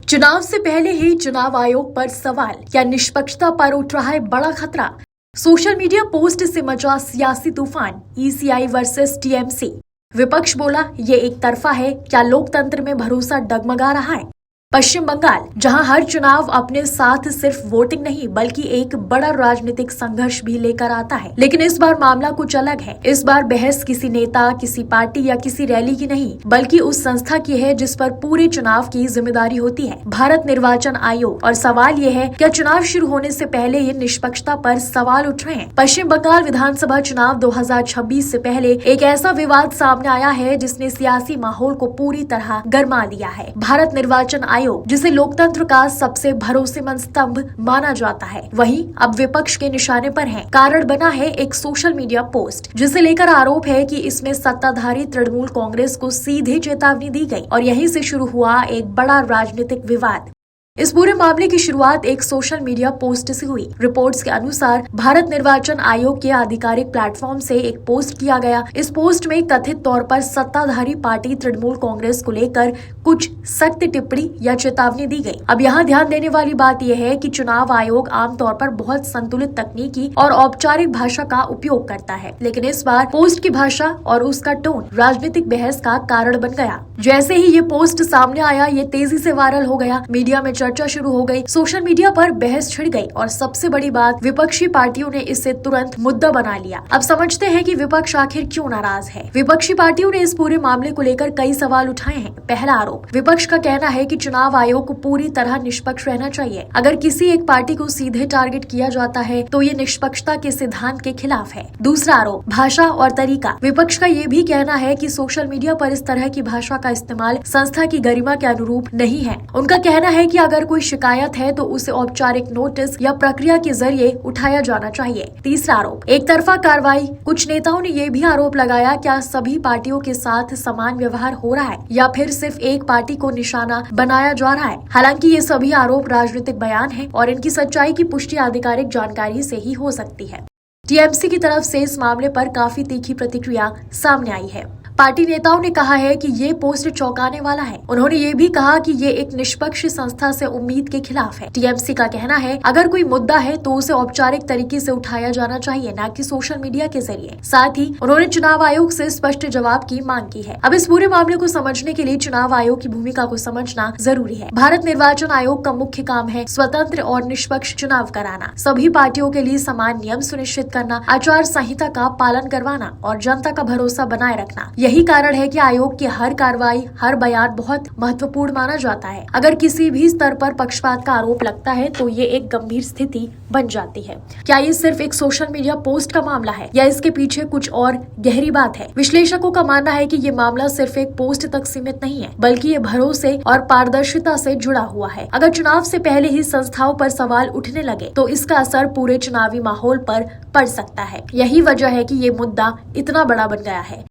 चुनाव से पहले ही चुनाव आयोग पर सवाल, क्या निष्पक्षता पर उठ रहा है बड़ा खतरा। सोशल मीडिया पोस्ट से मचा सियासी तूफान, ईसीआई वर्सेस टीएमसी। विपक्ष बोला ये एक तरफा है, क्या लोकतंत्र में भरोसा डगमगा रहा है। पश्चिम बंगाल, जहां हर चुनाव अपने साथ सिर्फ वोटिंग नहीं बल्कि एक बड़ा राजनीतिक संघर्ष भी लेकर आता है, लेकिन इस बार मामला कुछ अलग है। इस बार बहस किसी नेता, किसी पार्टी या किसी रैली की नहीं, बल्कि उस संस्था की है जिस पर पूरे चुनाव की जिम्मेदारी होती है, भारत निर्वाचन आयोग। और सवाल ये है, क्या चुनाव शुरू होने से पहले ही निष्पक्षता पर सवाल उठ रहे हैं। पश्चिम बंगाल विधानसभा चुनाव 2026 से पहले एक ऐसा विवाद सामने आया है जिसने सियासी माहौल को पूरी तरह गरमा दिया है। भारत निर्वाचन आयोग, जिसे लोकतंत्र का सबसे भरोसेमंद स्तंभ माना जाता है, वहीं अब विपक्ष के निशाने पर है। कारण बना है एक सोशल मीडिया पोस्ट, जिसे लेकर आरोप है कि इसमें सत्ताधारी तृणमूल कांग्रेस को सीधे चेतावनी दी गई और यहीं से शुरू हुआ एक बड़ा राजनीतिक विवाद। इस पूरे मामले की शुरुआत एक सोशल मीडिया पोस्ट से हुई। रिपोर्ट्स के अनुसार भारत निर्वाचन आयोग के आधिकारिक प्लेटफॉर्म से एक पोस्ट किया गया। इस पोस्ट में कथित तौर पर सत्ताधारी पार्टी तृणमूल कांग्रेस को लेकर कुछ सख्त टिप्पणी या चेतावनी दी गई। अब यहाँ ध्यान देने वाली बात यह है कि चुनाव आयोग आमतौर पर बहुत संतुलित तकनीकी और औपचारिक भाषा का उपयोग करता है, लेकिन इस बार पोस्ट की भाषा और उसका टोन राजनीतिक बहस का कारण बन गया। जैसे ही ये पोस्ट सामने आया, ये तेजी से वायरल हो गया, मीडिया में चर्चा शुरू हो गई, सोशल मीडिया पर बहस छिड़ गई और सबसे बड़ी बात, विपक्षी पार्टियों ने इसे तुरंत मुद्दा बना लिया। अब समझते हैं कि विपक्ष आखिर क्यों नाराज है। विपक्षी पार्टियों ने इस पूरे मामले को लेकर कई सवाल उठाए हैं। पहला आरोप, विपक्ष का कहना है कि चुनाव आयोग को पूरी तरह निष्पक्ष रहना चाहिए। अगर किसी एक पार्टी को सीधे टारगेट किया जाता है तो ये निष्पक्षता के सिद्धांत के खिलाफ है। दूसरा आरोप, भाषा और तरीका। विपक्ष का ये भी कहना है कि सोशल मीडिया पर इस तरह की भाषा का इस्तेमाल संस्था की गरिमा के अनुरूप नहीं है। उनका कहना है कि अगर कोई शिकायत है तो उसे औपचारिक नोटिस या प्रक्रिया के जरिए उठाया जाना चाहिए। तीसरा आरोप, एक तरफा कार्रवाई। कुछ नेताओं ने ये भी आरोप लगाया, क्या सभी पार्टियों के साथ समान व्यवहार हो रहा है या फिर सिर्फ एक पार्टी को निशाना बनाया जा रहा है। हालांकि ये सभी आरोप राजनीतिक बयान है और इनकी सच्चाई की पुष्टि आधिकारिक जानकारी से ही हो सकती है। टीएमसी की तरफ से इस मामले पर काफी तीखी प्रतिक्रिया सामने आई है। पार्टी नेताओं ने कहा है कि ये पोस्ट चौंकाने वाला है। उन्होंने ये भी कहा कि ये एक निष्पक्ष संस्था से उम्मीद के खिलाफ है। टीएमसी का कहना है, अगर कोई मुद्दा है तो उसे औपचारिक तरीके से उठाया जाना चाहिए, न कि सोशल मीडिया के जरिए। साथ ही उन्होंने चुनाव आयोग से स्पष्ट जवाब की मांग की है। अब इस पूरे मामले को समझने के लिए चुनाव आयोग की भूमिका को समझना जरूरी है। भारत निर्वाचन आयोग का मुख्य काम है स्वतंत्र और निष्पक्ष चुनाव कराना, सभी पार्टियों के लिए समान नियम सुनिश्चित करना, आचार संहिता का पालन करवाना और जनता का भरोसा बनाए रखना। यही कारण है कि आयोग की हर कार्रवाई, हर बयान बहुत महत्वपूर्ण माना जाता है। अगर किसी भी स्तर पर पक्षपात का आरोप लगता है तो ये एक गंभीर स्थिति बन जाती है। क्या ये सिर्फ एक सोशल मीडिया पोस्ट का मामला है या इसके पीछे कुछ और गहरी बात है। विश्लेषकों का मानना है कि ये मामला सिर्फ एक पोस्ट तक सीमित नहीं है, बल्कि ये भरोसे और पारदर्शिता से जुड़ा हुआ है। अगर चुनाव से पहले ही संस्थाओं पर सवाल उठने लगे तो इसका असर पूरे चुनावी माहौल पर पड़ सकता है। यही वजह है कि ये मुद्दा इतना बड़ा बन गया है।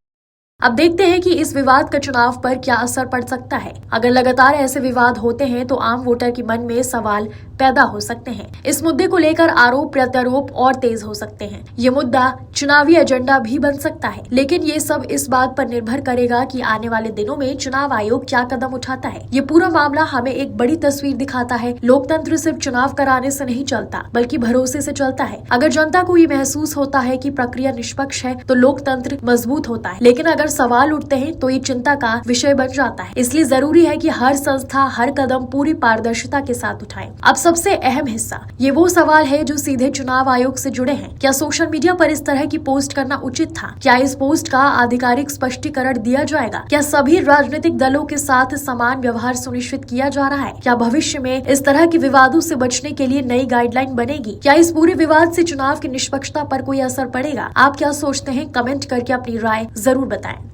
अब देखते हैं कि इस विवाद का चुनाव पर क्या असर पड़ सकता है। अगर लगातार ऐसे विवाद होते हैं तो आम वोटर के मन में सवाल पैदा हो सकते हैं। इस मुद्दे को लेकर आरोप प्रत्यारोप और तेज हो सकते हैं। ये मुद्दा चुनावी एजेंडा भी बन सकता है, लेकिन ये सब इस बात पर निर्भर करेगा कि आने वाले दिनों में चुनाव आयोग क्या कदम उठाता है। ये पूरा मामला हमें एक बड़ी तस्वीर दिखाता है। लोकतंत्र सिर्फ चुनाव कराने से नहीं चलता, बल्कि भरोसे से चलता है। अगर जनता को ये महसूस होता है कि प्रक्रिया निष्पक्ष है तो लोकतंत्र मजबूत होता है, लेकिन अगर सवाल उठते हैं तो ये चिंता का विषय बन जाता है। इसलिए जरूरी है कि हर संस्था हर कदम पूरी पारदर्शिता के साथ उठाए। अब सबसे अहम हिस्सा, ये वो सवाल है जो सीधे चुनाव आयोग से जुड़े हैं। क्या सोशल मीडिया पर इस तरह की पोस्ट करना उचित था? क्या इस पोस्ट का आधिकारिक स्पष्टीकरण दिया जाएगा? क्या सभी राजनीतिक दलों के साथ समान व्यवहार सुनिश्चित किया जा रहा है? क्या भविष्य में इस तरह के विवादों से बचने के लिए नई गाइडलाइन बनेगी? क्या इस पूरे विवाद से चुनाव की निष्पक्षता पर कोई असर पड़ेगा? आप क्या सोचते हैं? कमेंट करके अपनी राय जरूर बताएं।